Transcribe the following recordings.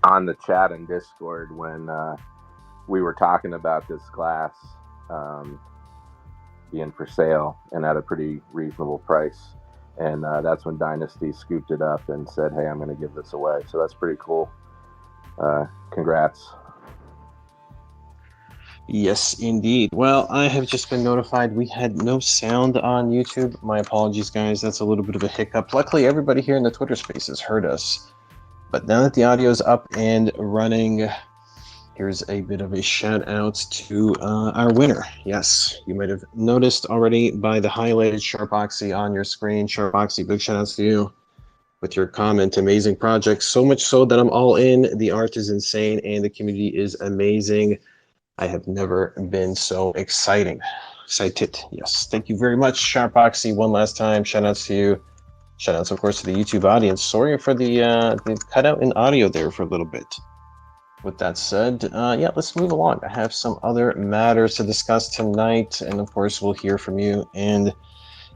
on the chat in Discord when we were talking about this class um, being for sale and at a pretty reasonable price. And that's when Dynasty scooped it up and said, "Hey, I'm going to give this away." So that's pretty cool. Congrats. Yes, indeed. Well, I have just been notified we had no sound on YouTube. My apologies, guys. That's a little bit of a hiccup. Luckily, everybody here in the Twitter Spaces heard us. But now that the audio is up and running, here's a bit of a shout out to our winner. Yes, you might have noticed already by the highlighted Sharpoxy on your screen. Sharpoxy, big shout outs to you with your comment. Amazing project. So much so that I'm all in. The art is insane and the community is amazing. I have never been so excited. Yes. Thank you very much, Sharpoxy. One last time. Shout outs to you. Shout outs, of course, to the YouTube audience. Sorry for the cutout in audio there for a little bit. With that said, yeah, let's move along. I have some other matters to discuss tonight, and of course, we'll hear from you and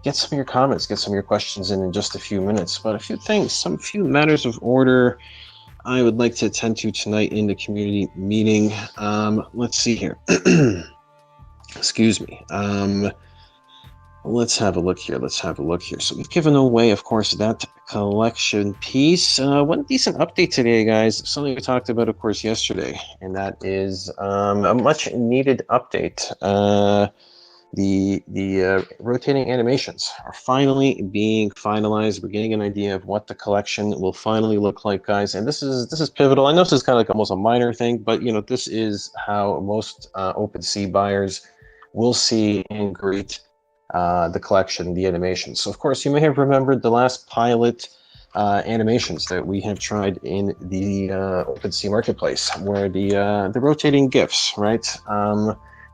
get some of your comments, get some of your questions in just a few minutes. But a few things, some few matters of order I would like to attend to tonight in the community meeting. Let's see here. Excuse me. Let's have a look here. So we've given away, of course, that collection piece. One decent update today, guys. Something we talked about, of course, yesterday, and that is a much needed update. The rotating animations are finally being finalized. We're getting an idea of what the collection will finally look like, guys. And this is pivotal. I know this is kind of like almost a minor thing, but this is how most OpenSea buyers will see and greet the collection, the animations. So, of course, you may have remembered the last pilot animations that we have tried in the OpenSea marketplace, where the rotating GIFs, right?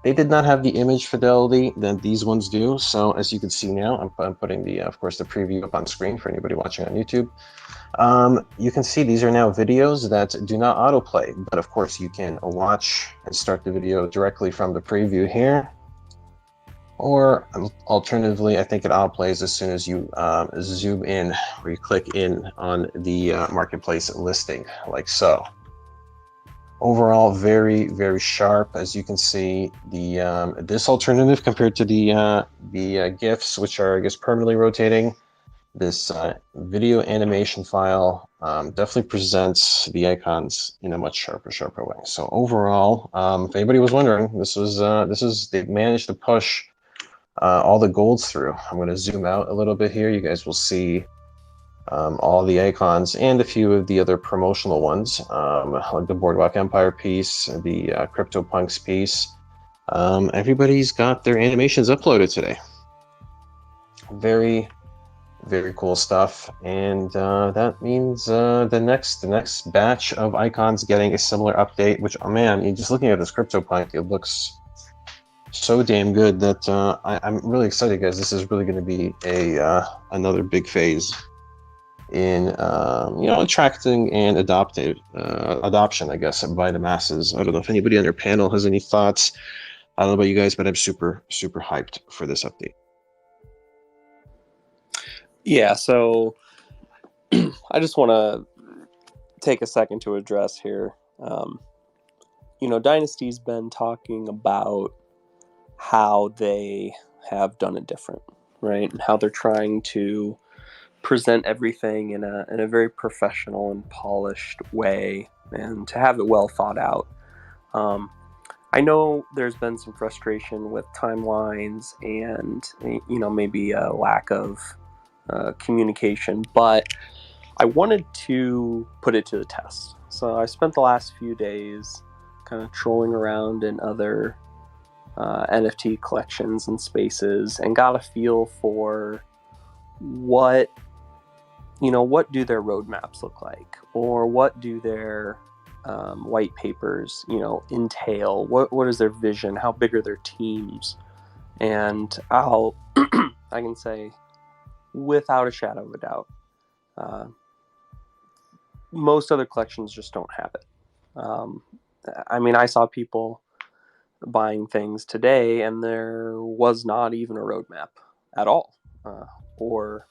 They did not have the image fidelity that these ones do. So as you can see now, I'm putting the, of course, the preview up on screen for anybody watching on YouTube. You can see these are now videos that do not autoplay, but of course you can watch and start the video directly from the preview here. Or alternatively, I think it autoplays as soon as you zoom in or you click in on the marketplace listing, like so. Overall, very, very sharp. As you can see, the this alternative compared to the GIFs, which are, I guess, permanently rotating, this video animation file definitely presents the icons in a much sharper way. So overall, if anybody was wondering, this is they've managed to push all the golds through. I'm going to zoom out a little bit here. You guys will see all the icons and a few of the other promotional ones, like the Boardwalk Empire piece, the CryptoPunks piece. Everybody's got their animations uploaded today. Very, very cool stuff, and that means the next batch of icons getting a similar update. Which, oh man, you're just looking at this CryptoPunk, it looks so damn good that I'm really excited, guys. This is really going to be another big phase in attracting and adoption, I guess, by the masses. I don't know if anybody on your panel has any thoughts. I don't know about you guys, but I'm super hyped for this update. Yeah, so I just want to take a second to address here. Dynasty's been talking about how they have done it different, right? And how they're trying to present everything in a very professional and polished way, and to have it well thought out. I know there's been some frustration with timelines and maybe a lack of communication, but I wanted to put it to the test. So I spent the last few days kind of trolling around in other NFT collections and spaces, and got a feel for what do their roadmaps look like, or what do their white papers entail, what is their vision, how big are their teams. And I can say without a shadow of a doubt, most other collections just don't have it. I saw people buying things today and there was not even a roadmap at all, or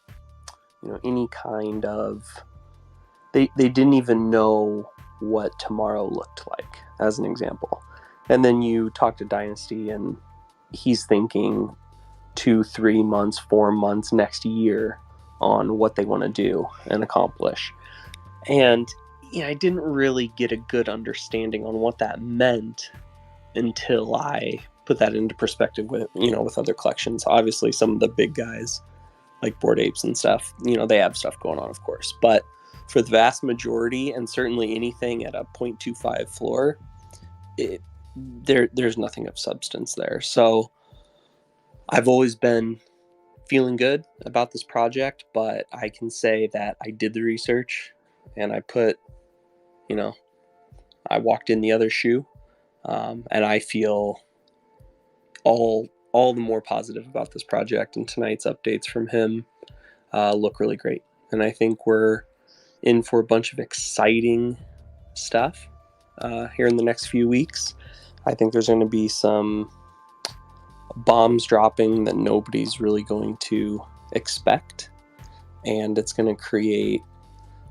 any kind of, they didn't even know what tomorrow looked like, as an example. And then you talk to Dynasty and he's thinking 2, 3 months, 4 months, next year on what they want to do and accomplish. And I didn't really get a good understanding on what that meant until I put that into perspective with other collections. Obviously, some of the big guys like Bored Apes and stuff, they have stuff going on, of course. But for the vast majority, and certainly anything at a 0.25 floor, there's nothing of substance there. So I've always been feeling good about this project, but I can say that I did the research and I walked in the other shoe, and I feel all the more positive about this project. And tonight's updates from him look really great. And I think we're in for a bunch of exciting stuff here in the next few weeks. I think there's going to be some bombs dropping that nobody's really going to expect, and it's going to create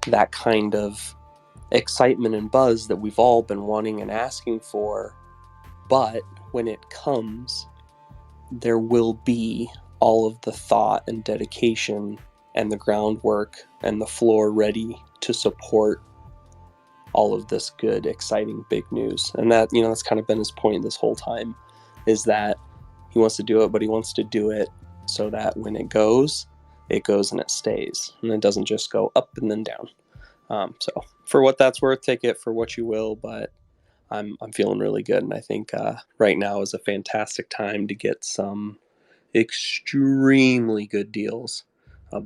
that kind of excitement and buzz that we've all been wanting and asking for. But when it comes, there will be all of the thought and dedication and the groundwork and the floor ready to support all of this good, exciting, big news. And that, that's kind of been his point this whole time, is that he wants to do it, but he wants to do it so that when it goes and it stays, and it doesn't just go up and then down. So for what that's worth, take it for what you will, but I'm feeling really good. And I think right now is a fantastic time to get some extremely good deals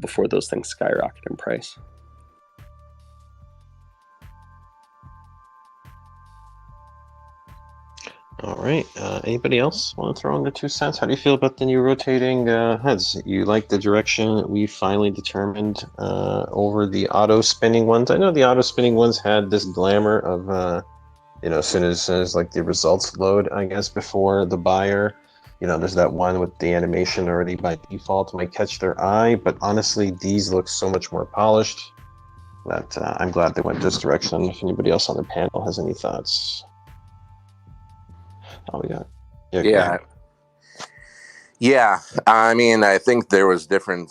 before those things skyrocket in price. All right. Anybody else want to throw in the 2 cents? How do you feel about the new rotating heads? You like the direction we finally determined over the auto spinning ones? I know the auto spinning ones had this glamour of, as soon as like the results load, I guess, before the buyer, there's that one with the animation already by default might catch their eye. But honestly, these look so much more polished that I'm glad they went this direction. If anybody else on the panel has any thoughts. Oh, yeah. Yeah. I mean, I think there was different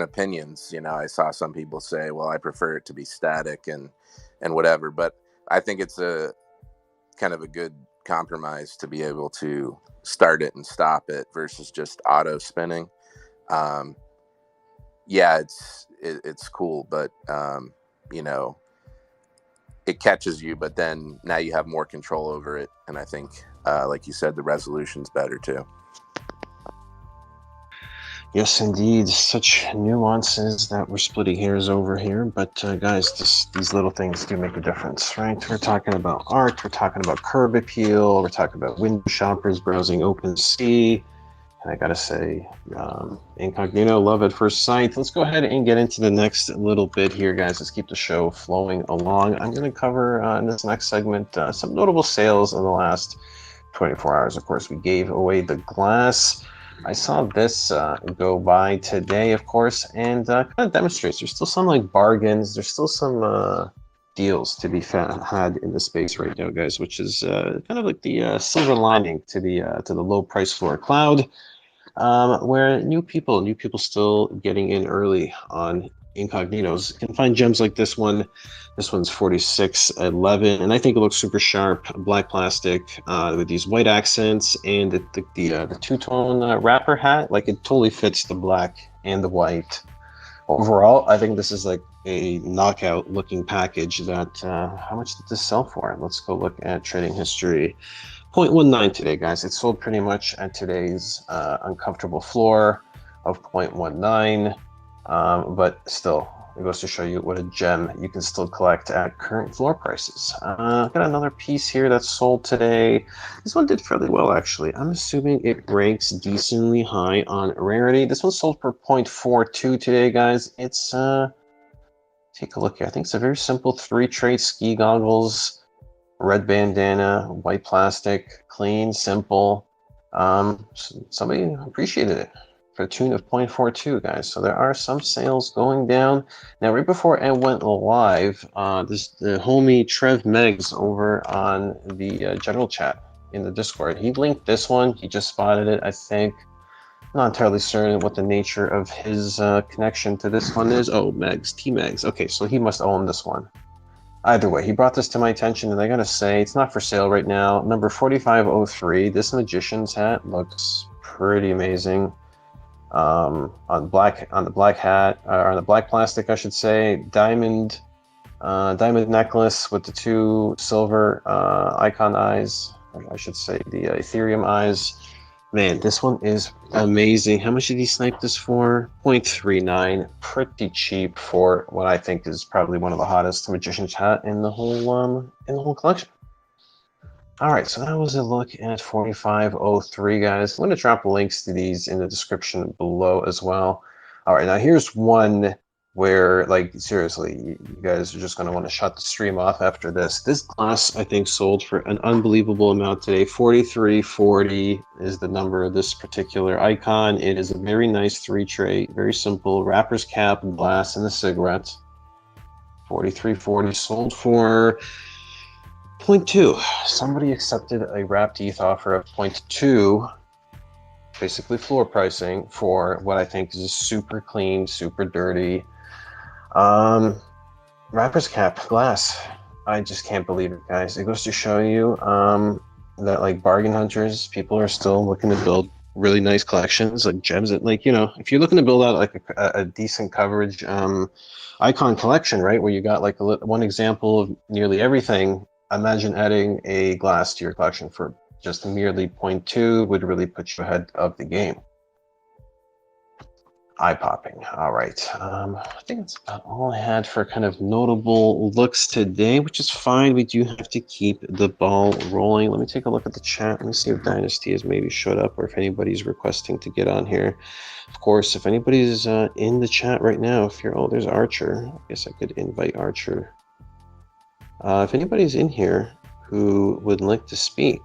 opinions. I saw some people say, well, I prefer it to be static and whatever, but I think it's a kind of a good compromise to be able to start it and stop it versus just auto spinning. Yeah, it's cool, but it catches you, but then now you have more control over it. And I think, like you said, the resolution's better too. Yes, indeed. Such nuances that we're splitting hairs over here. But guys, these little things do make a difference, right? We're talking about art. We're talking about curb appeal. We're talking about window shoppers browsing OpenSea. And I got to say, Incognito, love at first sight. Let's go ahead and get into the next little bit here, guys. Let's keep the show flowing along. I'm going to cover in this next segment some notable sales in the last 24 hours. Of course, we gave away the glass. I saw this go by today, of course, and kind of demonstrates there's still some like bargains. There's still some deals to be had in the space right now, guys, which is kind of like the silver lining to the low price floor cloud, where new people still getting in early on Incognitos can find gems like this one. This one's 4611, and I think it looks super sharp. Black plastic with these white accents and the two-tone wrapper hat. Like, it totally fits the black and the white. Overall, I think this is like a knockout-looking package. That how much did this sell for? Let's go look at trading history. 0.19 today, guys. It sold pretty much at today's uncomfortable floor of 0.19. But still, it goes to show you what a gem you can still collect at current floor prices. Got another piece here that sold today. This one did fairly well, actually. I'm assuming it ranks decently high on rarity. This one sold for 0.42 today, guys. It's, take a look here. I think it's a very simple 3-trade ski goggles, red bandana, white plastic, clean, simple. Somebody appreciated it. for a tune of 0.42, guys. So there are some sales going down. Now, right before I went live, the homie Trev Meggs over on the general chat in the Discord, he linked this one. He just spotted it, I think. Not entirely certain what the nature of his connection to this one is. Oh, Meggs, T Meggs. Okay, so he must own this one. Either way, he brought this to my attention, and I gotta say, it's not for sale right now. Number 4503, this magician's hat looks pretty amazing. On the black hat, or on the black plastic, I should say. Diamond necklace with the two silver icon eyes, or I should say the Ethereum eyes. Man, this one is amazing. How much did he snipe this for? 0.39. Pretty cheap for what I think is probably one of the hottest magician's hat in the whole collection. All right, so that was a look at 4503, guys. I'm going to drop links to these in the description below as well. All right, now here's one where, like, seriously, you guys are just going to want to shut the stream off after this. This glass, I think, sold for an unbelievable amount today. 4340 is the number of this particular icon. It is a very nice 3-tray, very simple wrapper's cap, glass, and a cigarette. 4340 sold for 0.2. Somebody accepted a wrapped ETH offer of 0.2, basically floor pricing, for what I think is a super clean, super dirty wrapper's cap glass. I just can't believe it, guys. It goes to show you that, like, bargain hunters, people are still looking to build really nice collections, like gems. Like, you know, if you're looking to build out like a decent coverage icon collection, right, where you got like one example of nearly everything, imagine adding a glass to your collection for just merely 0.2 would really put you ahead of the game. Eye-popping. All right. I think that's about all I had for kind of notable looks today, which is fine. We do have to keep the ball rolling. Let me take a look at the chat. Let me see if Dynasty has maybe showed up or if anybody's requesting to get on here. Of course, if anybody's in the chat right now, if you're, oh, there's Archer. I guess I could invite Archer. If anybody's in here who would like to speak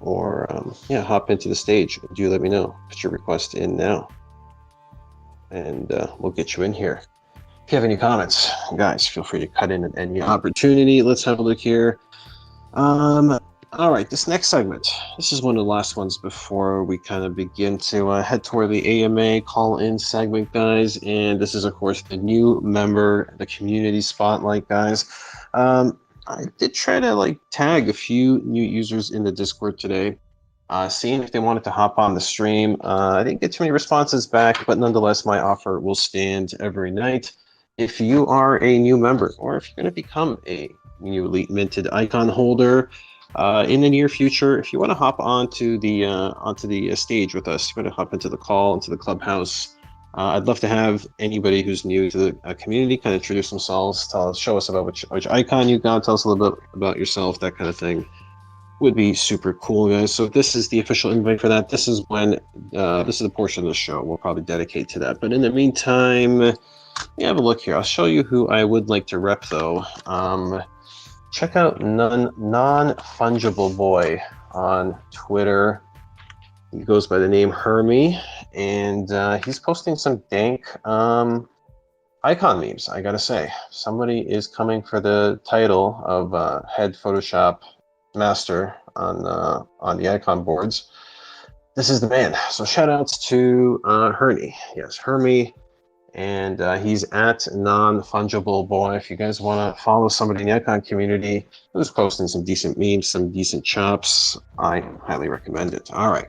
or, yeah, hop into the stage, do let me know. Put your request in now, and we'll get you in here. If you have any comments, guys, feel free to cut in at any opportunity. Let's have a look here. All right, this next segment, this is one of the last ones before we kind of begin to head toward the AMA call-in segment, guys. And this is, of course, the new member, the community spotlight, guys. I did try to like tag a few new users in the Discord today, seeing if they wanted to hop on the stream. I didn't get too many responses back, but nonetheless, my offer will stand every night. If you are a new member, or if you're going to become a newly minted icon holder in the near future, if you want to hop onto the stage with us, you want to hop into the call, into the clubhouse. I'd love to have anybody who's new to the community kind of introduce themselves, show us about which icon you got, tell us a little bit about yourself, that kind of thing. Would be super cool, guys. So this is the official invite for that. This is when this is the portion of the show we'll probably dedicate to that. But in the meantime, yeah, have a look here. I'll show you who I would like to rep, though. Check out Non-Fungible Boy on Twitter. He goes by the name Hermie, and he's posting some dank icon memes, I gotta say. Somebody is coming for the title of head Photoshop master on the icon boards. This is the man. So shout outs to Hermie. Yes, Hermie. And he's at Non-Fungible Boy. If you guys want to follow somebody in the icon community who's posting some decent memes, some decent chops, I highly recommend it. All right.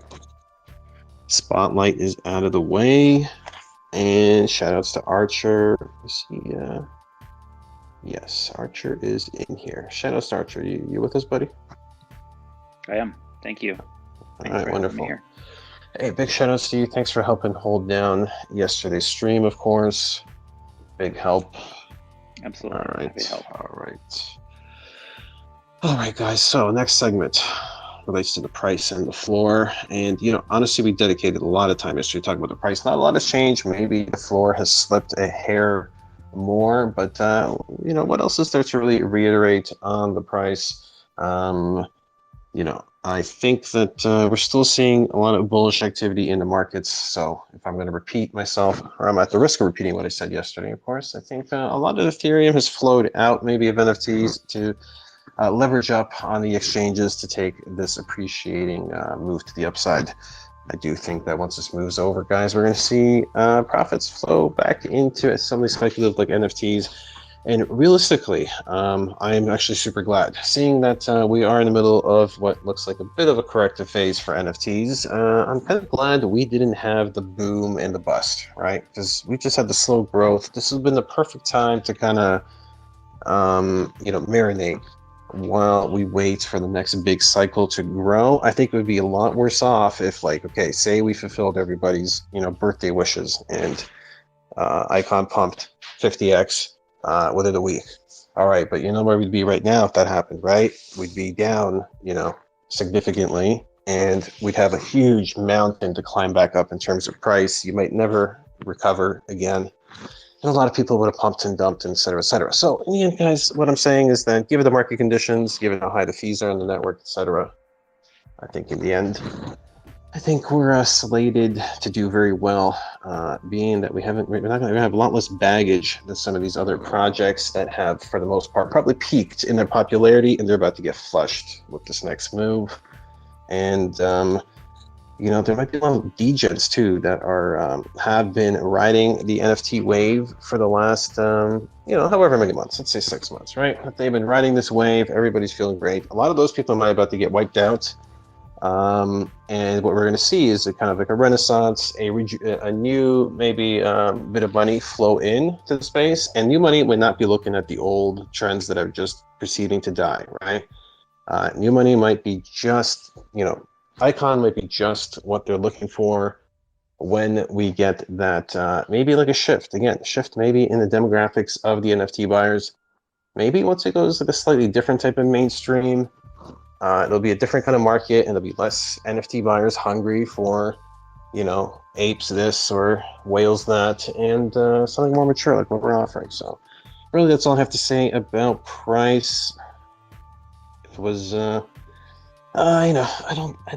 Spotlight is out of the way. And shout outs to Archer. Let's see. Yes, Archer is in here. Shout outs to Archer. You with us, buddy? I am. Thank you. All right, wonderful. Hey, big shout outs to you. Thanks for helping hold down yesterday's stream, of course. Big help. Absolutely. All right. Happy to help. All right, guys. So next segment relates to the price and the floor. And, you know, honestly, we dedicated a lot of time yesterday talking about the price. Not a lot has changed. Maybe the floor has slipped a hair more, but, you know, what else is there to really reiterate on the price? I think that we're still seeing a lot of bullish activity in the markets. So if I'm going to repeat myself, or I'm at the risk of repeating what I said yesterday, of course, I think a lot of Ethereum has flowed out maybe of NFTs to leverage up on the exchanges to take this appreciating move to the upside. I do think that once this moves over, guys, we're going to see profits flow back into some of these speculative like NFTs. And realistically, I am actually super glad seeing that we are in the middle of what looks like a bit of a corrective phase for NFTs. I'm kind of glad we didn't have the boom and the bust, right? Because we just had the slow growth. This has been the perfect time to kind of, marinate while we wait for the next big cycle to grow. I think it would be a lot worse off if, like, okay, say we fulfilled everybody's, birthday wishes and Icon pumped 50x within a week. All right, but you know where we'd be right now if that happened, right? We'd be down, significantly, and we'd have a huge mountain to climb back up in terms of price. You might never recover again. And a lot of people would have pumped and dumped, et cetera, et cetera. So, in the end, guys, what I'm saying is that given the market conditions, given how high the fees are on the network, et cetera, I think in the end, I think we're slated to do very well, being that we're not going to have a lot less baggage than some of these other projects that have, for the most part, probably peaked in their popularity, and they're about to get flushed with this next move. And there might be a lot of degens too that are have been riding the NFT wave for the last however many months. Let's say 6 months, right? But they've been riding this wave. Everybody's feeling great. A lot of those people might about to get wiped out. And what we're going to see is a kind of like a renaissance, a new maybe bit of money flow in to the space, and new money would not be looking at the old trends that are just proceeding to die, right? New money might be just, Icon might be just what they're looking for when we get that maybe like a shift maybe in the demographics of the NFT buyers. Maybe once it goes like a slightly different type of mainstream, it'll be a different kind of market, and there'll be less NFT buyers hungry for, apes this or whales that, and something more mature like what we're offering. So really, that's all I have to say about price. It was, I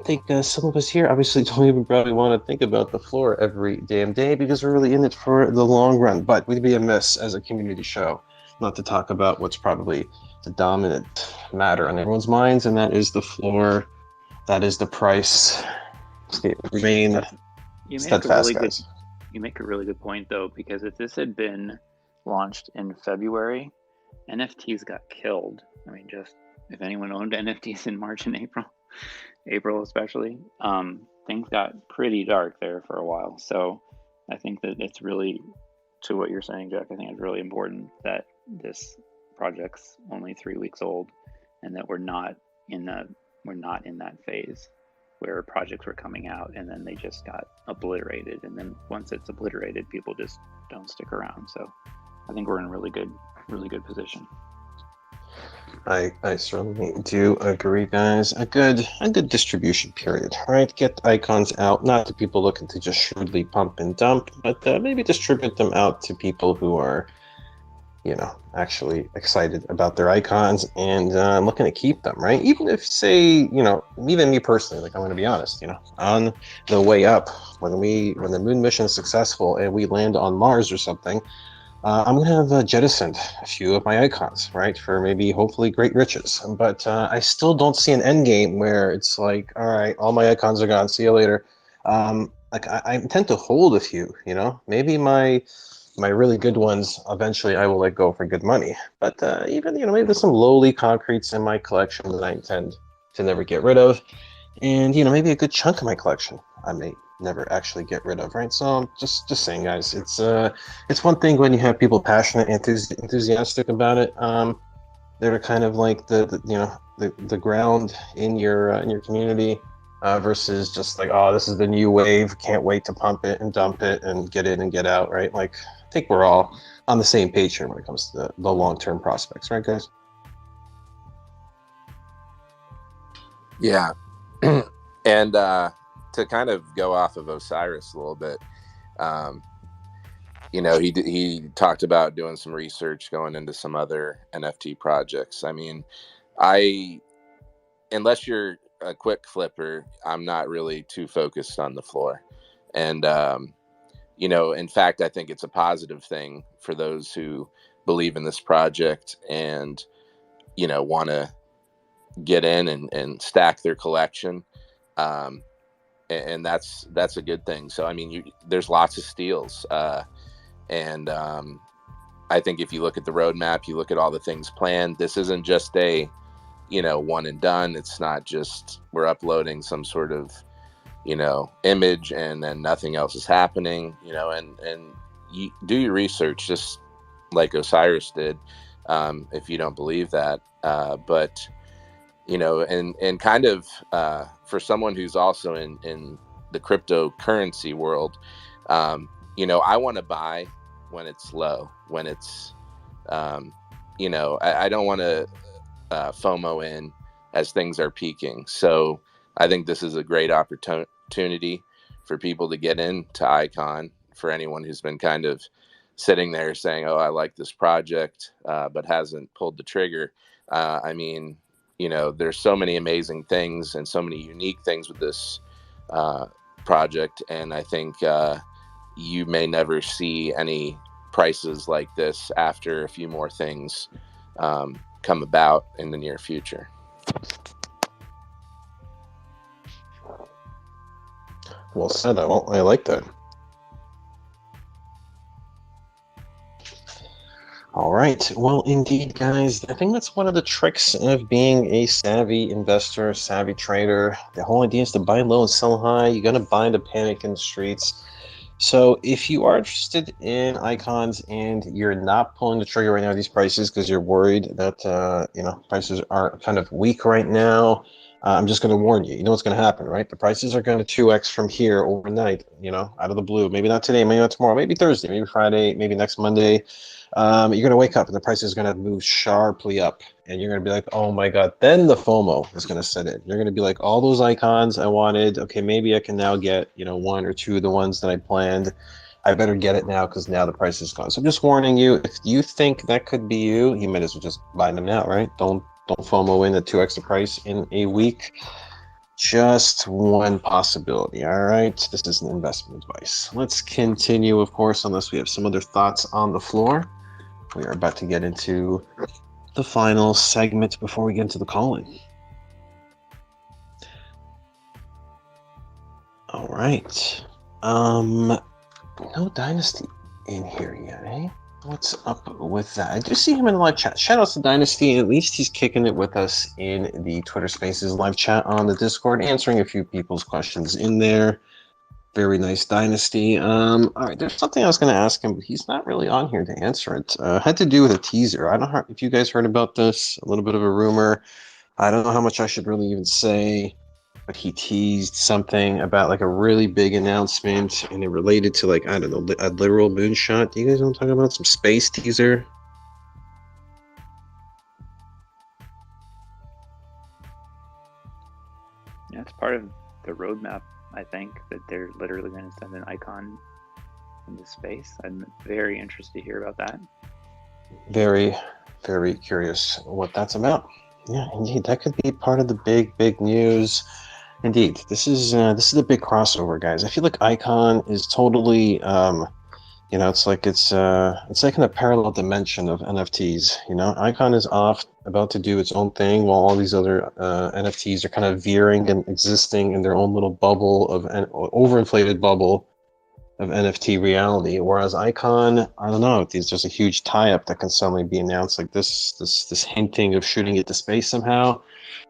think some of us here obviously don't even probably want to think about the floor every damn day because we're really in it for the long run. But we'd be amiss as a community show not to talk about what's probably the dominant matter on everyone's minds, and that is the floor, that is the price. Remain steadfast, guys. You make a really good point, though, because if this had been launched in February, NFTs got killed. I mean, just if anyone owned NFTs in March and April especially, things got pretty dark there for a while. So I think that it's really, to what you're saying, Jack, I think it's really important that this project's only 3 weeks old, and that we're not in that phase where projects were coming out and then they just got obliterated, and then once it's obliterated, people just don't stick around. So I think we're in a really good position. I certainly do agree, guys. A good distribution period, right? Get icons out, not to people looking to just shrewdly pump and dump, but maybe distribute them out to people who are, actually excited about their icons and looking to keep them, right? Even if, say, even me personally, like I'm going to be honest, on the way up, when the moon mission is successful and we land on Mars or something, I'm going to have jettisoned a few of my icons, right, for maybe hopefully great riches. But I still don't see an end game where it's like, all right, all my icons are gone, see you later. I intend to hold a few, maybe my really good ones, eventually I will let go for good money. But even, maybe there's some lowly concretes in my collection that I intend to never get rid of. And, maybe a good chunk of my collection I may never actually get rid of, right? So just saying, guys, it's one thing when you have people passionate, enthusiastic about it. They're kind of like the ground in your community, versus just like, oh, this is the new wave, can't wait to pump it and dump it and get in and get out, right? Like, I think we're all on the same page here when it comes to the long-term prospects, right, guys? Yeah. And to kind of go off of Osyris a little bit, he talked about doing some research going into some other NFT projects. I mean, unless you're a quick flipper, I'm not really too focused on the floor. And, in fact, I think it's a positive thing for those who believe in this project and, want to get in and stack their collection. And that's a good thing. So, I mean, there's lots of steals. And I think if you look at the roadmap, you look at all the things planned, this isn't just a, one and done. It's not just we're uploading some sort of, image and then nothing else is happening, and you do your research just like Osyris did, if you don't believe that. But, and kind of for someone who's also in the cryptocurrency world, I want to buy when it's low, when it's, I don't want to FOMO in as things are peaking. So I think this is a great opportunity for people to get into Icon, for anyone who's been kind of sitting there saying, oh, I like this project, but hasn't pulled the trigger. I mean, there's so many amazing things and so many unique things with this project. And I think you may never see any prices like this after a few more things come about in the near future. Well said. I like that. All right. Well, indeed, guys, I think that's one of the tricks of being a savvy investor, savvy trader. The whole idea is to buy low and sell high. You're going to buy the panic in the streets. So if you are interested in icons and you're not pulling the trigger right now at these prices because you're worried that, prices are kind of weak right now, I'm just going to warn you. You know what's going to happen, right? The prices are going to 2x from here overnight, out of the blue. Maybe not today, maybe not tomorrow, maybe Thursday, maybe Friday, maybe next Monday. You're going to wake up and the price is going to move sharply up. And you're going to be like, oh my God. Then the FOMO is going to set in. You're going to be like, all those icons I wanted, okay, maybe I can now get, one or two of the ones that I planned. I better get it now because now the price is gone. So I'm just warning you, if you think that could be you might as well just buy them now, right? Don't FOMO in at 2x the price in a week. Just one possibility. All right. This is an investment advice. Let's continue, of course, unless we have some other thoughts on the floor. We are about to get into the final segment before we get into the calling. All right. No Dynasty in here yet, eh? What's up with that? I do see him in the live chat. Shout out to Dynasty. At least he's kicking it with us in the Twitter Spaces live chat on the Discord, answering a few people's questions in there. Very nice, Dynasty. All right, there's something I was going to ask him, but he's not really on here to answer it. Had to do with a teaser. I don't know if you guys heard about this. A little bit of a rumor. I don't know how much I should really even say, but he teased something about like a really big announcement, and it related to like, I don't know, a literal moonshot. Do you guys know what I'm talking about? Some space teaser? Yeah, it's part of the roadmap. I think that they're literally going to send an icon into space. I'm very interested to hear about that. Very, very curious what that's about. Yeah, indeed, that could be part of the big news. Indeed, this is a big crossover, guys. I feel like Icon is totally, it's like in a parallel dimension of NFTs. Icon is about to do its own thing, while all these other NFTs are kind of veering and existing in their own little bubble of overinflated bubble of NFT reality. Whereas Icon, I don't know, there's just a huge tie-up that can suddenly be announced, like this hinting of shooting it to space somehow.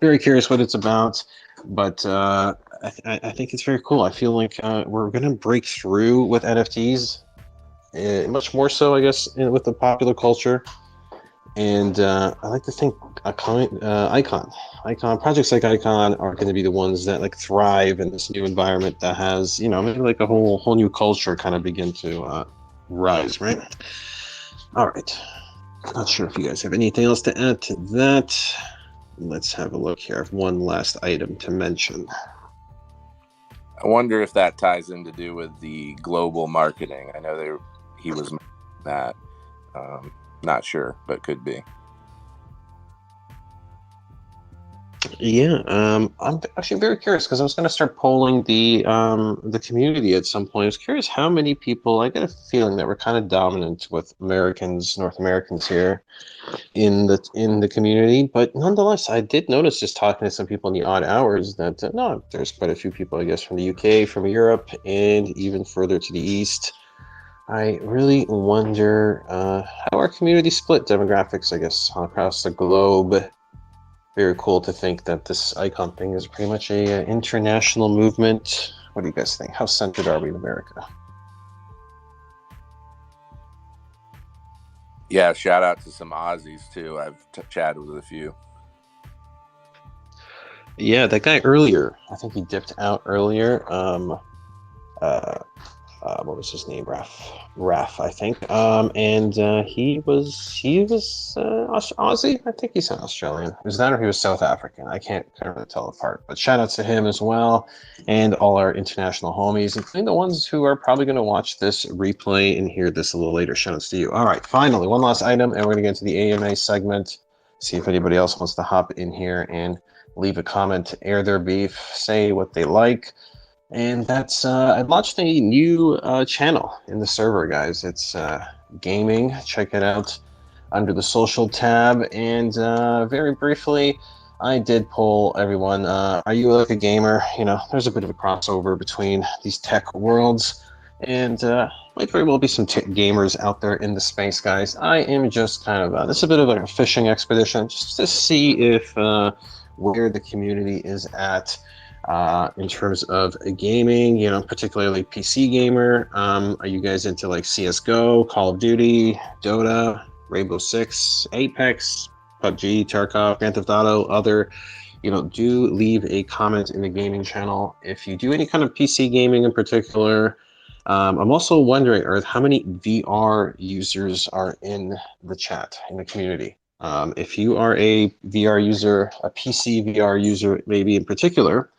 Very curious what it's about. But I think it's very cool. I feel like we're going to break through with NFTs, much more so, I guess, with the popular culture. And I like to think Icon projects like Icon are going to be the ones that like thrive in this new environment that has, maybe like a whole new culture kind of begin to rise, right? All right. Not sure if you guys have anything else to add to that. Let's have a look here. I have one last item to mention. I wonder if that ties in to do with the global marketing. I know he was that. Not sure, but could be. Yeah, I'm actually very curious because I was going to start polling the community at some point. I was curious how many people. I get a feeling that we're kind of dominant with Americans, North Americans here in the community, but nonetheless, I did notice just talking to some people in the odd hours that no, there's quite a few people, I guess, from the UK, from Europe, and even further to the east. I really wonder how our community split demographics, I guess, across the globe. Very cool to think that this icon thing is pretty much a international movement. What do you guys think? How centered are we in America? Yeah, shout out to some Aussies too. I've chatted with a few. Yeah, that guy earlier. I think he dipped out earlier. What was his name? Raf, I think. And he was Aussie. I think he's an Australian. Was that or he was South African? I can't really tell apart. But shout out to him as well, and all our international homies, including the ones who are probably going to watch this replay and hear this a little later. Shout outs to you. All right, finally, one last item, and we're going to get into the AMA segment. See if anybody else wants to hop in here and leave a comment, air their beef, say what they like. And that's I launched a new channel in the server, guys. It's gaming. Check it out under the social tab. And very briefly, I did poll everyone. Are you like a gamer? You know, there's a bit of a crossover between these tech worlds, and might very well be some gamers out there in the space, guys. I am just kind of this is a bit of like a fishing expedition, just to see if where the community is at. In terms of gaming, you know, particularly PC gamer, are you guys into like CSGO, Call of Duty, Dota, Rainbow Six, Apex, PUBG, Tarkov, Grand Theft Auto, other, you know, do leave a comment in the gaming channel if you do any kind of PC gaming in particular. I'm also wondering, how many VR users are in the chat, in the community? If you are a VR user, a PC VR user, maybe in particular,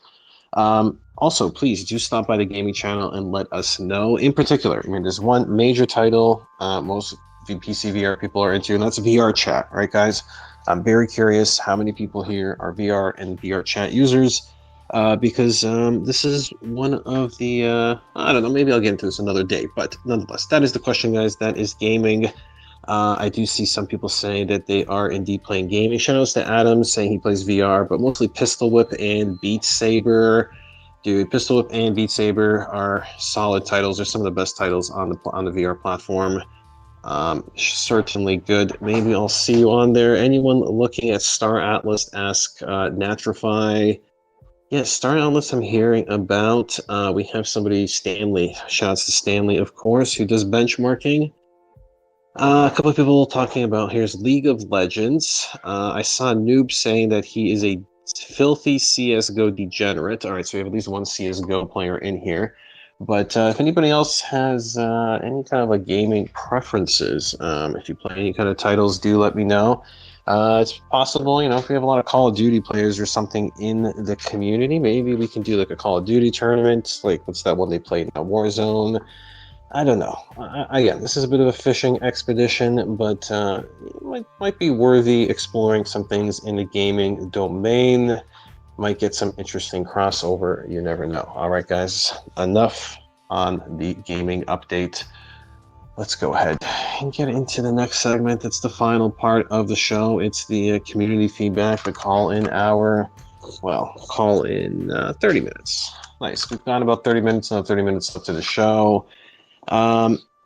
also, please do stop by the gaming channel and let us know. In particular, I mean, there's one major title most PC VR people are into, and that's VR chat, right, guys? I'm very curious how many people here are VR and VR chat users, because this is one of the, I don't know, maybe I'll get into this another day, but nonetheless, that is the question, guys. That is gaming. I do see some people saying that they are indeed playing gaming. Shout outs to Adam saying he plays VR, but mostly Pistol Whip and Beat Saber. Dude, Pistol Whip and Beat Saber are solid titles. They're some of the best titles on the VR platform. Certainly good. Maybe I'll see you on there. Anyone looking at Star Atlas, ask Natrify. Yeah, Star Atlas I'm hearing about. We have somebody, Stanley. Shouts to Stanley, of course, who does benchmarking. A couple of people talking about here's League of Legends. I saw Noob saying that he is a filthy CSGO degenerate. All right, so we have at least one CSGO player in here. But if anybody else has any kind of like gaming preferences, if you play any kind of titles, do let me know. It's possible, you know, if we have a lot of Call of Duty players or something in the community, maybe we can do like a Call of Duty tournament. Like, what's that one they played now? Warzone. I don't know. Again, this is a bit of a fishing expedition, but might be worthy exploring some things in the gaming domain. Might get some interesting crossover. You never know. All right, guys, enough on the gaming update. Let's go ahead and get into the next segment. It's the final part of the show. It's the community feedback, the call-in hour. Well, call in 30 minutes. Nice. We've got about 30 minutes, now 30 minutes left to the show.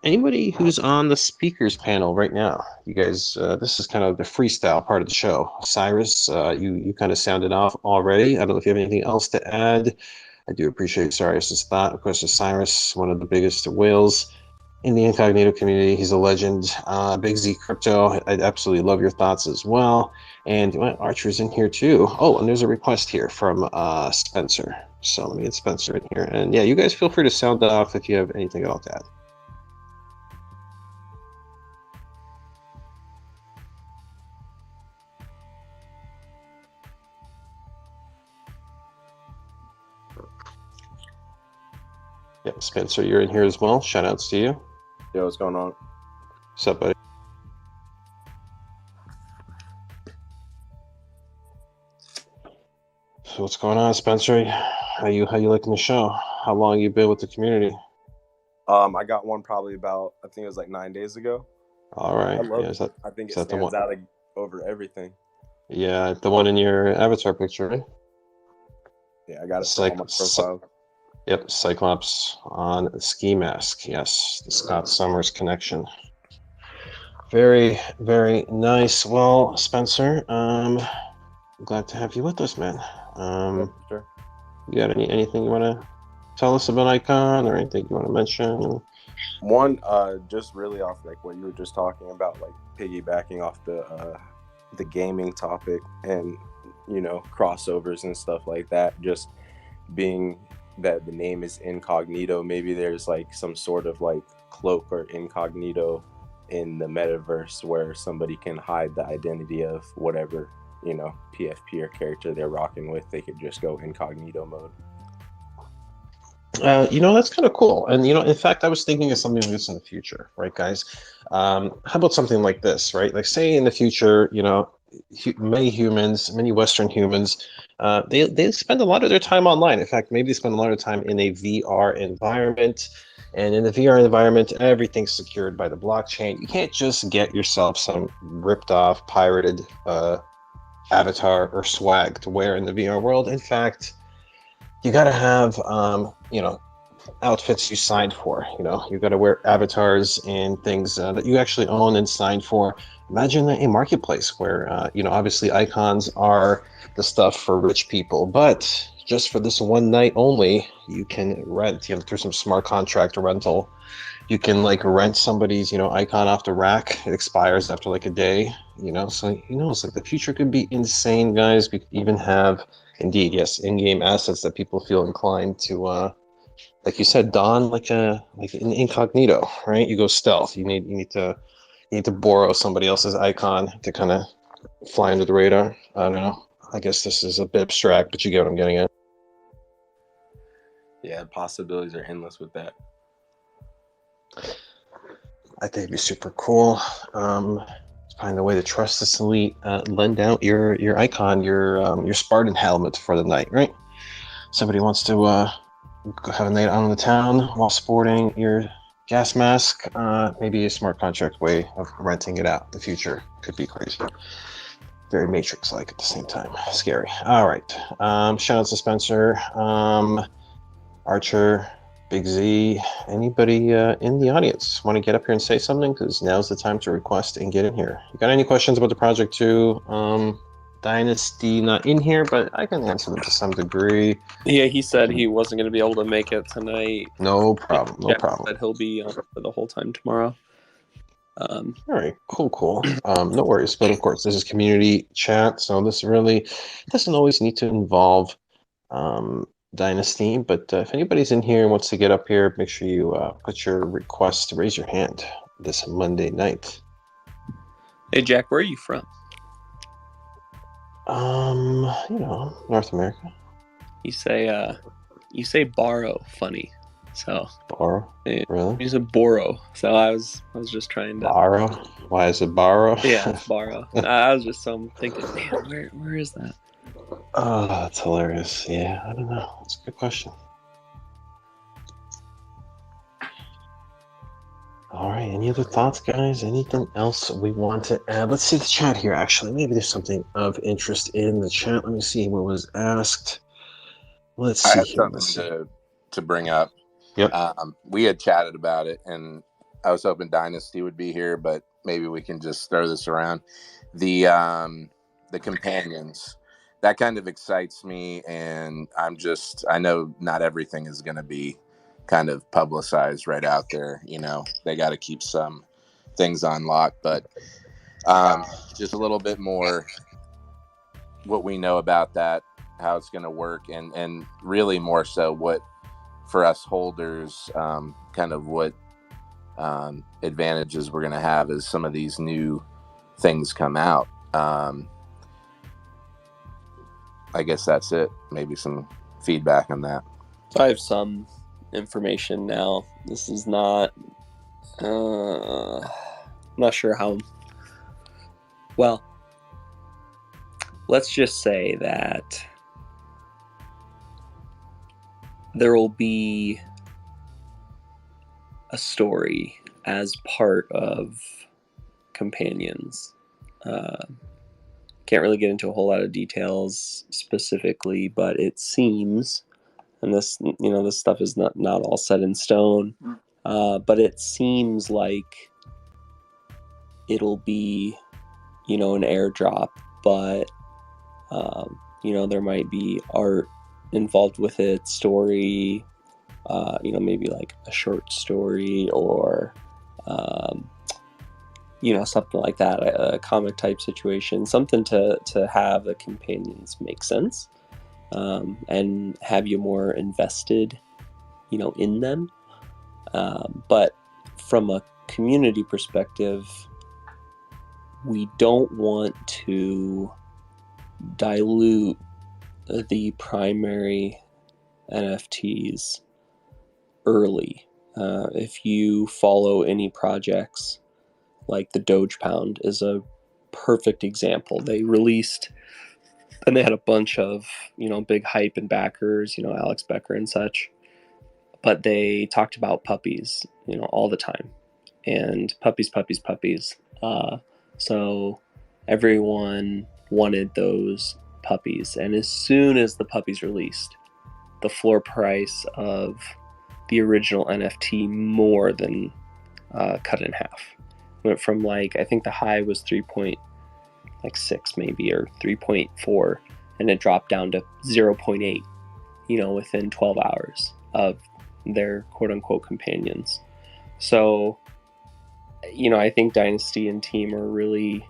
Anybody who's on the speakers panel right now, you guys, this is kind of the freestyle part of the show. Cyrus, you kind of sounded off already. I don't know if you have anything else to add. I do appreciate Cyrus's thought. Of course, Cyrus, one of the biggest whales in the Incognito community. He's a legend. BigZ Crypto, I absolutely love your thoughts as well. And Archer's in here too. Oh, and there's a request here from Spencer. So let me get Spencer in here. And yeah, you guys feel free to sound off if you have anything else to add. Yeah, Spencer, you're in here as well. Shout outs to you. Yo, what's going on? What's up, buddy? what's going on, Spencer? How you liking the show? How long you been with the community? I got one probably about, I think it was like 9 days ago. All right. I love Yeah, it. I think it is that the stands one? out over everything. Yeah, the one in your avatar picture, right? Yeah, I got it for all my profiles. Yep, Cyclops on the ski mask. Yes, the Scott Summers connection. Very, very nice. Well, Spencer, I'm glad to have you with us, man. Sure. You got anything you want to tell us about Icon or anything you want to mention? One, just really off like what you were just talking about, like piggybacking off the gaming topic and, you know, crossovers and stuff like that. Just being that the name is Incognito, maybe there's like some sort of like cloak or incognito in the metaverse where somebody can hide the identity of whatever, you know, PFP or character they're rocking with. They could just go incognito mode. You know, that's kind of cool. And, you know, in fact, I was thinking of something like this in the future, right, guys? How about something like this, right? Like, say in the future, you know, many Western humans, they spend a lot of their time online. In fact, maybe they spend a lot of time in a VR environment. And in the VR environment, everything's secured by the blockchain. You can't just get yourself some ripped off, pirated avatar or swag to wear in the VR world. In fact, you got to have, you know, outfits you signed for. You know, you got to wear avatars and things that you actually own and signed for. Imagine a marketplace where, you know, obviously icons are the stuff for rich people, but just for this one night only, you can rent, you know, through some smart contract rental. You can like rent somebody's, you know, icon off the rack. It expires after like a day, you know. So, you know, it's like the future could be insane, guys. We could even have, indeed, yes, in-game assets that people feel inclined to, like you said, don like an incognito, right? You go stealth. You need to borrow somebody else's icon to kind of fly under the radar. I don't know. I guess this is a bit abstract, but you get what I'm getting at. Yeah, possibilities are endless with that. I think it'd be super cool. Find a way to trust this elite. Lend out your icon, your Spartan helmet for the night, right? Somebody wants to have a night out in the town while sporting your gas mask. Maybe a smart contract way of renting it out. The future could be crazy. Very Matrix-like at the same time. Scary. All right. Shout out to Spencer, Archer, BigZ. Anybody in the audience want to get up here and say something? Because now's the time to request and get in here. You got any questions about the project too? Dynasty not in here, but I can answer them to some degree. Yeah, he said he wasn't going to be able to make it tonight. No problem. No problem. But he'll be on for the whole time tomorrow. All right, cool. No worries. But of course, this is community chat, so this really doesn't always need to involve Dynasty. But if anybody's in here and wants to get up here, make sure you put your request to raise your hand this Monday night. Hey, Jack, where are you from? You know, North America. You say borrow funny. So Borrow? Really? You said borrow. So I was just trying to borrow. Why is it borrow? Yeah, it's borrow. I was just thinking, man, where is that? Oh, that's hilarious. Yeah, I don't know. That's a good question. All right. Any other thoughts, guys? Anything else we want to add? Let's see the chat here. Actually, maybe there's something of interest in the chat. Let me see what was asked. Let's see. I have something to bring up. Yep. We had chatted about it, and I was hoping Dynasty would be here, but maybe we can just throw this around. The companions, that kind of excites me, and I know not everything is going to be kind of publicized right out there. You know, they got to keep some things on lock, but just a little bit more what we know about that, how it's going to work, and really more so what for us holders, kind of what advantages we're going to have as some of these new things come out. I guess that's it. Maybe some feedback on that. So I have some information now. This is not, I'm not sure how, well, let's just say that there will be a story as part of companions. Can't really get into a whole lot of details specifically, but it seems, and this stuff is not all set in stone, but it seems like it'll be, an airdrop, but there might be art involved with it, story, maybe like a short story or something like that, a comic type situation, something to have the companions make sense, and have you more invested, in them. But from a community perspective, we don't want to dilute the primary NFTs early. If you follow any projects, like the Doge Pound is a perfect example. They released, and they had a bunch of, big hype and backers, Alex Becker and such, but they talked about puppies, all the time, and puppies. So everyone wanted those puppies. And as soon as the puppies released, the floor price of the original NFT more than cut in half. Went from I think the high was 3.6 maybe, or 3.4, and it dropped down to 0.8, within 12 hours of their quote unquote companions. So, I think Dynasty and team are really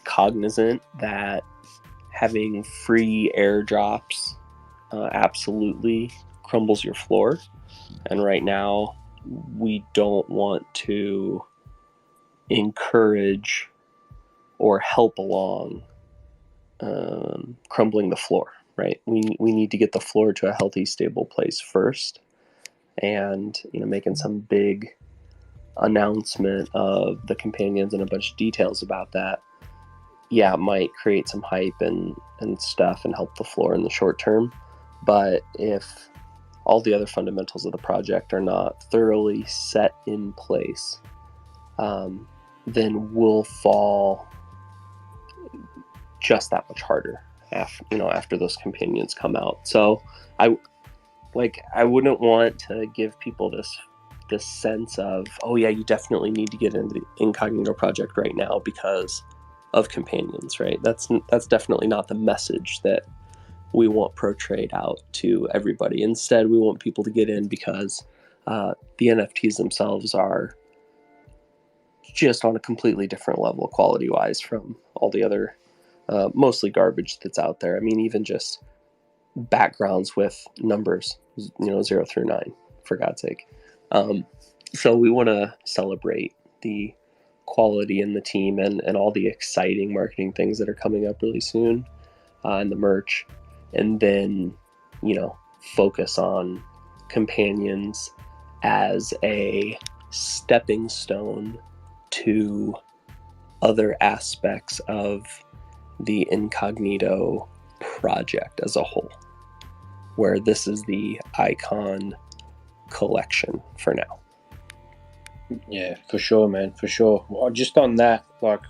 cognizant that having free airdrops absolutely crumbles your floor. And right now, we don't want to encourage or help along crumbling the floor, right? We need to get the floor to a healthy, stable place first, and making some big announcement of the companions and a bunch of details about that, it might create some hype and stuff and help the floor in the short term. But if all the other fundamentals of the project are not thoroughly set in place, then we'll fall just that much harder after those companions come out. So I wouldn't want to give people this sense of, oh yeah, you definitely need to get into the Incognito project right now because of companions, right? That's definitely not the message that we want portrayed out to everybody. Instead, we want people to get in because the NFTs themselves are just on a completely different level quality-wise from all the other mostly garbage that's out there. I mean, even just backgrounds with numbers, 0 through 9, for God's sake. So we want to celebrate the quality in the team and all the exciting marketing things that are coming up really soon, and the merch, and then focus on companions as a stepping stone to other aspects of the Incognito project as a whole, where this is the icon collection for now. Yeah, for sure, man, for sure. Well, just on that, it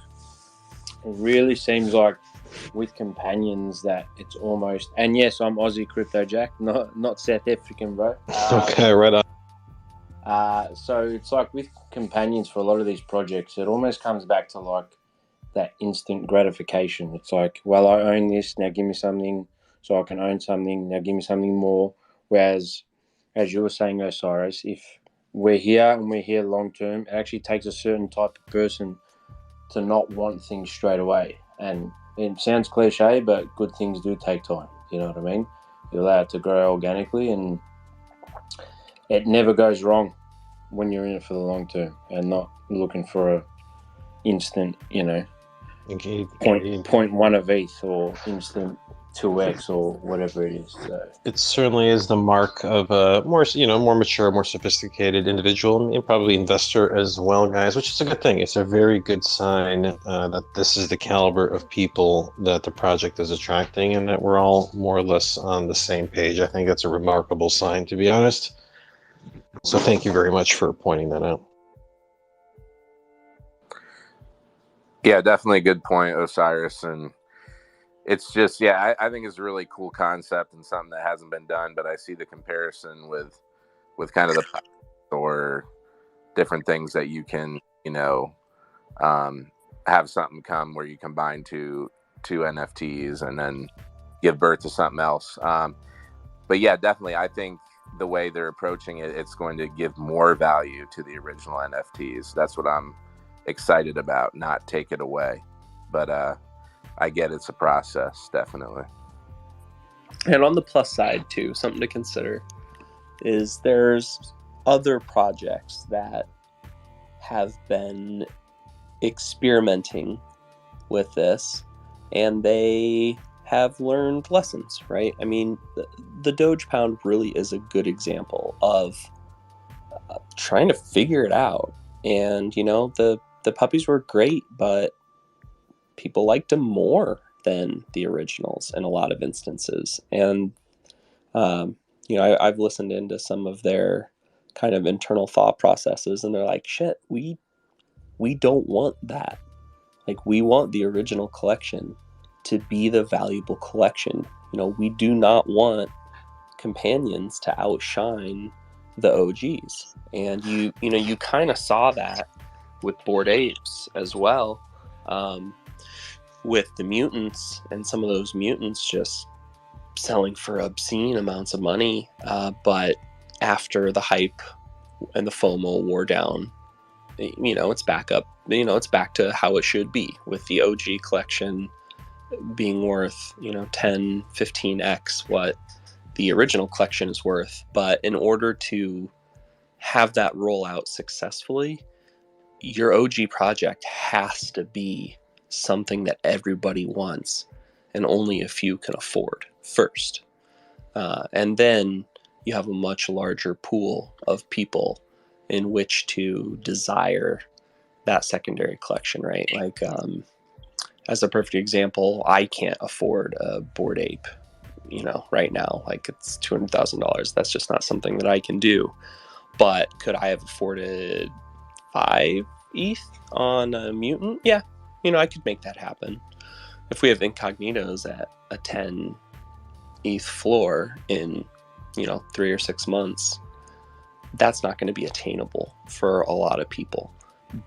really seems like with companions that it's almost, and yes, I'm Aussie Crypto Jack, not South African, bro. Okay, right on. So it's like with companions for a lot of these projects, it almost comes back to that instant gratification. It's like, well, I own this, now give me something so I can own something, now give me something more. Whereas, as you were saying, Osiris, if we're here and we're here long term, it actually takes a certain type of person to not want things straight away. And it sounds cliche, but good things do take time. You know what I mean? You're allowed to grow organically, and it never goes wrong when you're in it for the long term and not looking for a instant, 0.1 of ETH or instant 2x or whatever it is. So it certainly is the mark of a more, more mature, more sophisticated individual, and probably investor as well, guys, which is a good thing. It's a very good sign that this is the caliber of people that the project is attracting, and that we're all more or less on the same page. I think that's a remarkable sign, to be honest. So thank you very much for pointing that out. Yeah, definitely a good point, Osiris. And it's just, yeah, I think it's a really cool concept and something that hasn't been done, but I see the comparison with kind of the or different things that you can, have something come where you combine two NFTs and then give birth to something else. But yeah, definitely, I think the way they're approaching it, it's going to give more value to the original NFTs. That's what I'm excited about, not take it away. But I get it's a process, definitely. And on the plus side too, something to consider is there's other projects that have been experimenting with this, and they have learned lessons, right? I mean, the Doge Pound really is a good example of trying to figure it out. And, the puppies were great, but people liked them more than the originals in a lot of instances. And, I've listened into some of their kind of internal thought processes, and they're like, shit, we don't want that. Like, we want the original collection to be the valuable collection. We do not want companions to outshine the OGs. And you kind of saw that with Bored Apes as well, with the mutants, and some of those mutants just selling for obscene amounts of money. But after the hype and the FOMO wore down, it's back up. It's back to how it should be, with the OG collection being worth 10, 15x what the original collection is worth. But in order to have that roll out successfully, your OG project has to be something that everybody wants and only a few can afford first. And then you have a much larger pool of people in which to desire that secondary collection, right? Like, as a perfect example, I can't afford a Bored Ape, right now. Like, it's $200,000. That's just not something that I can do. But could I have afforded 5 ETH on a mutant? Yeah, I could make that happen. If we have Incognitos at a 10 ETH floor in 3 or 6 months, that's not going to be attainable for a lot of people.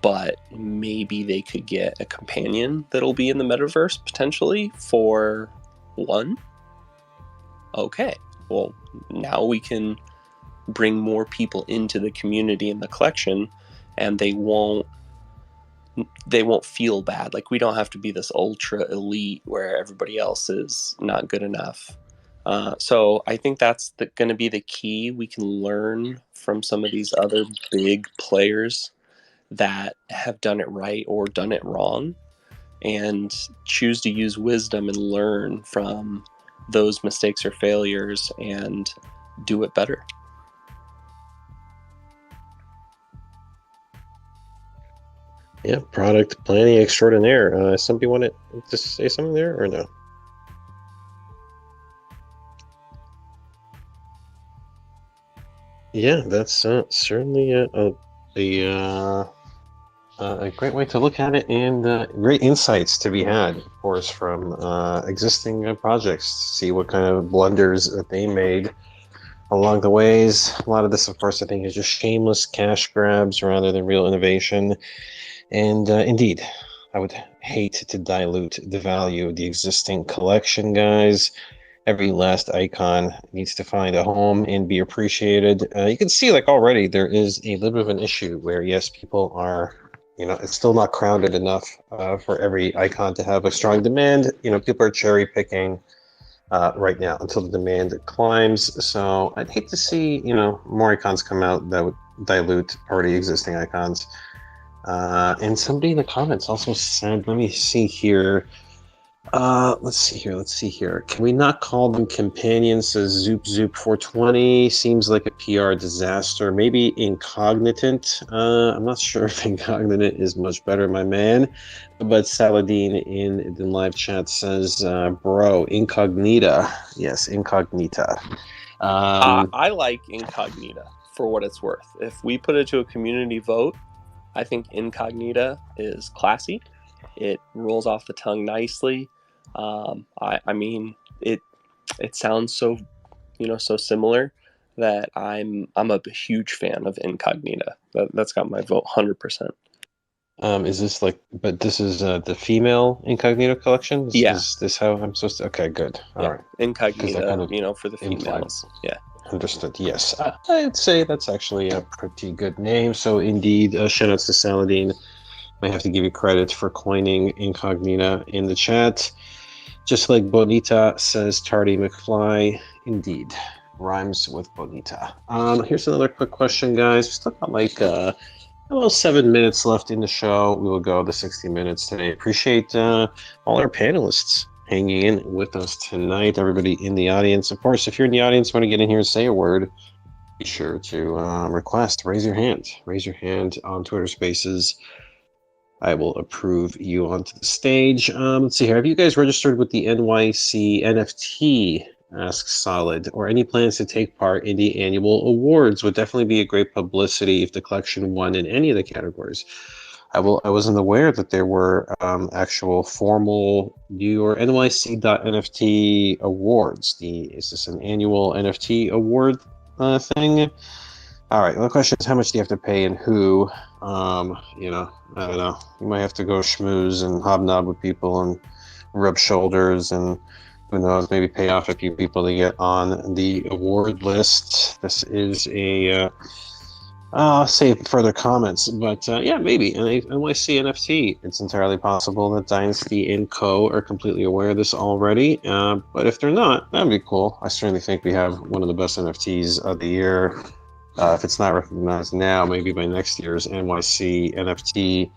But maybe they could get a companion that'll be in the metaverse potentially for 1. Okay, well, now we can bring more people into the community and the collection, and they won't feel bad. Like, we don't have to be this ultra elite where everybody else is not good enough. So I think that's going to be the key. We can learn from some of these other big players that have done it right or done it wrong, and choose to use wisdom and learn from those mistakes or failures and do it better. Yeah, product planning extraordinaire. Somebody want to say something there or no? Yeah, that's certainly a great way to look at it, and great insights to be had, of course, from existing projects. See what kind of blunders that they made along the ways. A lot of this, of course, I think is just shameless cash grabs rather than real innovation. And indeed, I would hate to dilute the value of the existing collection, guys. Every last icon needs to find a home and be appreciated. You can see, like, already there is a little bit of an issue where, yes, people are, it's still not crowded enough for every icon to have a strong demand. People are cherry picking right now until the demand climbs. So I'd hate to see, more icons come out that would dilute already existing icons. And somebody in the comments also said, let me see here, Let's see here. Can we not call them companions? Says Zoop 420. Seems like a PR disaster. Maybe Incognitant. I'm not sure if Incognitant is much better, my man. But Saladin in the live chat says, bro, Incognita. Yes, Incognita. I like Incognita for what it's worth. If we put it to a community vote, I think Incognita is classy. It rolls off the tongue nicely. I mean, it sounds so, so similar that I'm a huge fan of Incognita. That's got my vote 100%. Is this like? But this is the female Incognito collection. Is this how I'm supposed to? Okay, good. All right. Incognita, kind of for the females. Yeah. Understood. Yes, I'd say that's actually a pretty good name. So indeed, shout outs to Saladin. I have to give you credit for coining Incognita in the chat. Just like Bonita, says Tardy McFly. Indeed, rhymes with Bonita. Here's another quick question, guys. We still got like about 7 minutes left in the show. We will go the 60 minutes today. Appreciate all our panelists hanging in with us tonight. Everybody in the audience. Of course, if you're in the audience, want to get in here and say a word, be sure to raise your hand. Raise your hand on Twitter Spaces. I will approve you onto the stage. Let's see here. Have you guys registered with the NYC NFT? Asks Solid. Or any plans to take part in the annual awards? Would definitely be a great publicity if the collection won in any of the categories. I wasn't aware that there were actual formal NYC.NFT awards. Is this an annual NFT award thing? All right. Well, the question is, how much do you have to pay and who? I don't know. You might have to go schmooze and hobnob with people and rub shoulders and who knows, maybe pay off a few people to get on the award list. This is I'll save further comments, but yeah, maybe. And NYC NFT, it's entirely possible that Dynasty and Co. are completely aware of this already. But if they're not, that'd be cool. I certainly think we have one of the best NFTs of the year. If it's not recognized now, maybe by next year's NYC NFT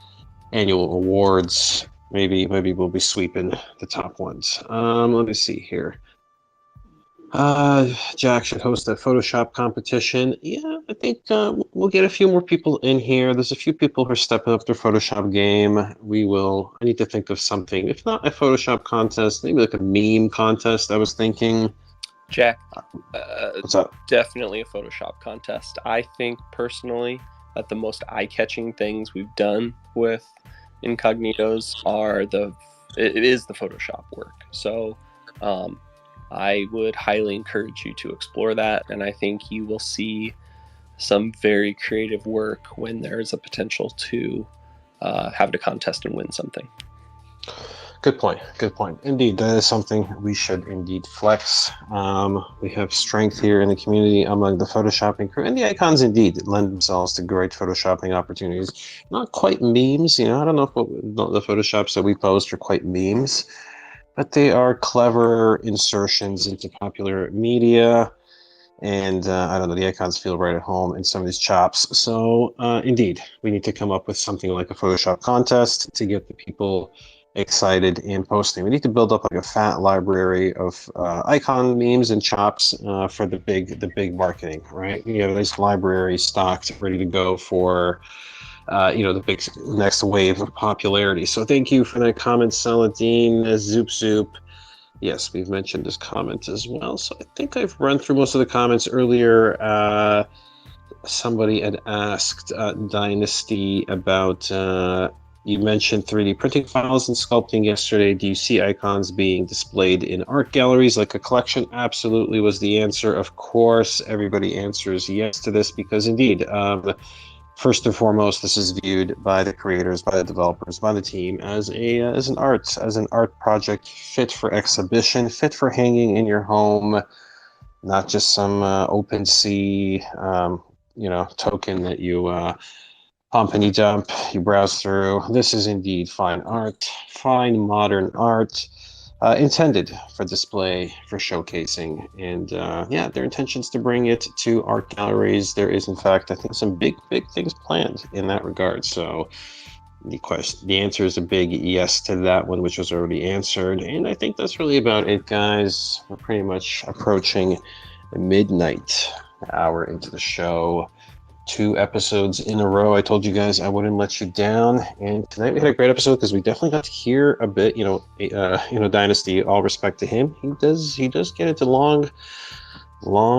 annual awards, maybe we'll be sweeping the top ones. Let me see here. Jack should host a Photoshop competition. Yeah, I think we'll get a few more people in here. There's a few people who are stepping up their Photoshop game. I need to think of something. If not a Photoshop contest, maybe like a meme contest, I was thinking. Jack, what's up? Definitely a Photoshop contest. I think personally that the most eye-catching things we've done with Incognitos is the Photoshop work. So I would highly encourage you to explore that, and I think you will see some very creative work when there is a potential to have the contest and win something. Good point. Indeed, that is something we should indeed flex. We have strength here in the community among the photoshopping crew, and the icons indeed lend themselves to great photoshopping opportunities. Not quite memes, I don't know if the photoshops that we post are quite memes, but they are clever insertions into popular media. And I don't know, the icons feel right at home in some of these chops. So indeed, we need to come up with something like a Photoshop contest to get the people excited in posting. We need to build up like a fat library of icon memes and chops for the big marketing, right? We have a nice library stocked, ready to go for the big next wave of popularity. So thank you for that comment, Saladin. Zoop. Yes, we've mentioned this comment as well. So I think I've run through most of the comments earlier. Somebody had asked Dynasty about, you mentioned 3D printing files and sculpting yesterday. Do you see icons being displayed in art galleries like a collection? Absolutely was the answer. Of course, everybody answers yes to this because indeed, first and foremost, this is viewed by the creators, by the developers, by the team as an art project fit for exhibition, fit for hanging in your home, not just some OpenSea, token that you pump and you dump, you browse through. This is indeed fine art, fine modern art, intended for display, for showcasing, and their intentions to bring it to art galleries. There is, in fact, I think some big things planned in that regard. So The answer is a big yes to that one, which was already answered. And I think that's really about it, guys. We're pretty much approaching midnight, an hour into the show. 2 episodes in a row. I told you guys I wouldn't let you down, and tonight we had a great episode because we definitely got to hear a bit. Dynasty. All respect to him. He does get into long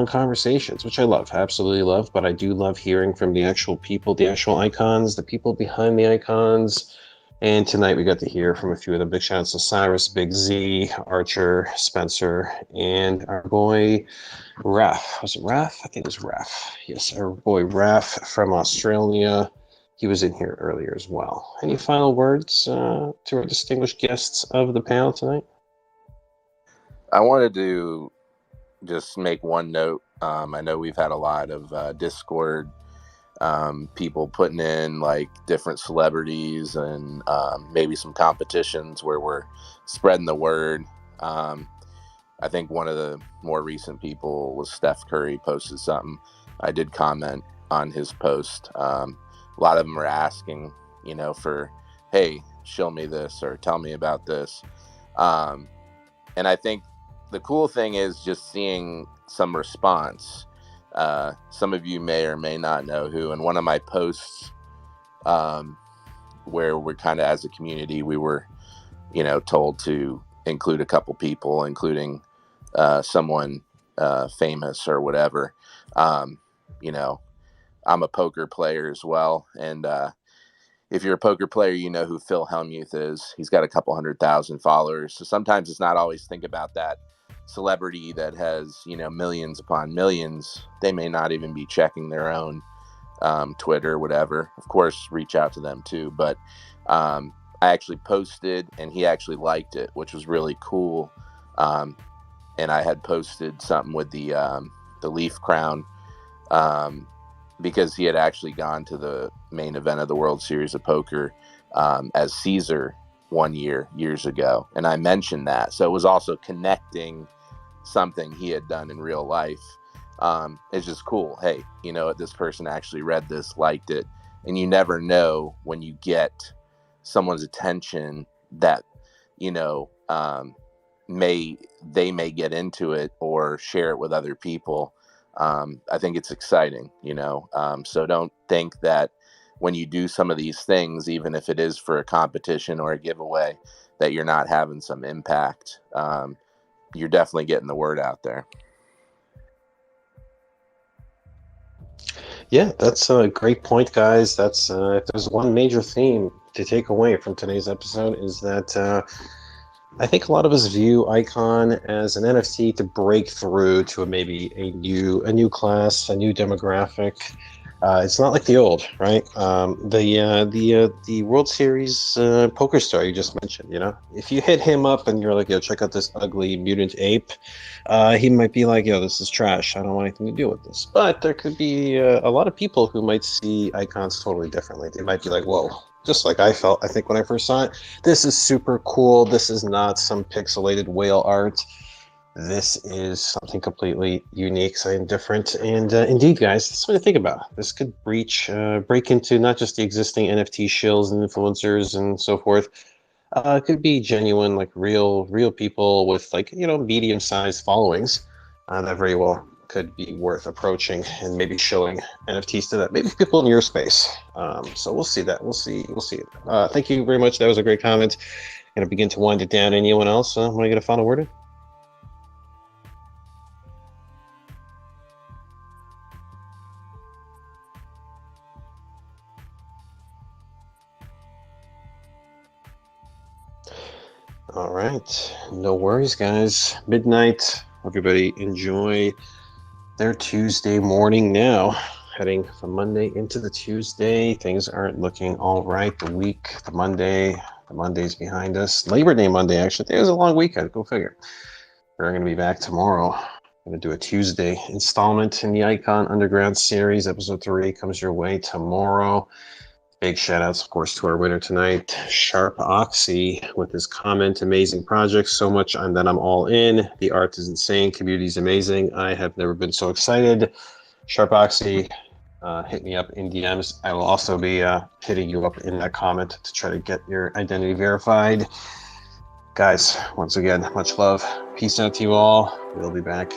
conversations, which I love, absolutely love. But I do love hearing from the actual people, the actual icons, the people behind the icons. And tonight we got to hear from a few of them. Big shout outs to Cyrus, BigZ, Archer, Spencer, and our boy Raf. Was it Raf? I think it was Raf. Yes, our boy Raf from Australia. He was in here earlier as well. Any final words to our distinguished guests of the panel tonight? I wanted to just make one note. I know we've had a lot of Discord people putting in like different celebrities and maybe some competitions where we're spreading the word. I think one of the more recent people was Steph Curry posted something. I did comment on his post. A lot of them are asking, for, hey, show me this or tell me about this. And I think the cool thing is just seeing some response. Some of you may or may not know who. In one of my posts, where we're kind of as a community, we were, told to include a couple people, including someone famous or whatever. I'm a poker player as well, and if you're a poker player, you know who Phil Hellmuth is. He's got a couple 100,000 followers. So sometimes it's not always think about that celebrity that has, millions upon millions. They may not even be checking their own Twitter, whatever. Of course, reach out to them too. But I actually posted, and he actually liked it, which was really cool. And I had posted something with the Leaf Crown, because he had actually gone to the main event of the World Series of Poker as Caesar years ago. And I mentioned that. So it was also connecting something he had done in real life. It's just cool. Hey, this person actually read this, liked it. And you never know when you get someone's attention that, they may get into it or share it with other people. I think it's exciting, so don't think that when you do some of these things, even if it is for a competition or a giveaway, that you're not having some impact. You're definitely getting the word out there. Yeah, that's a great point, guys. That's if there's one major theme to take away from today's episode is that I think a lot of us view Icon as an NFT to break through to maybe a new class, a new demographic. It's not like the old, right? The World Series poker star you just mentioned. If you hit him up and you're like, "Yo, check out this ugly mutant ape," he might be like, "Yo, this is trash. I don't want anything to do with this." But there could be a lot of people who might see Icons totally differently. They might be like, "Whoa." Just like I felt, I think, when I first saw it, this is super cool. This is not some pixelated whale art. This is something completely unique, something different. And indeed, guys, that's something to think about. This could break into not just the existing NFT shills and influencers and so forth. It could be genuine, like real people with medium-sized followings that very well could be worth approaching and maybe showing NFTs to that. Maybe people in your space. So we'll see that. We'll see it. Thank you very much. That was a great comment. Going to begin to wind it down. Anyone else want to get a final word in? All right. No worries, guys. Midnight. Everybody enjoy their Tuesday morning now. Heading from Monday into the Tuesday. Things aren't looking all right. The Monday's behind us. Labor Day Monday, actually. It was a long weekend. Go figure. We're going to be back tomorrow. I'm going to do a Tuesday installment in the Icon Underground series. Episode 3 comes your way tomorrow. Big shout outs, of course, to our winner tonight, Sharp Oxy, with his comment, amazing project, so much that I'm all in. The art is insane, community is amazing. I have never been so excited. Sharp Oxy, hit me up in DMs. I will also be hitting you up in that comment to try to get your identity verified. Guys, once again, much love. Peace out to you all. We'll be back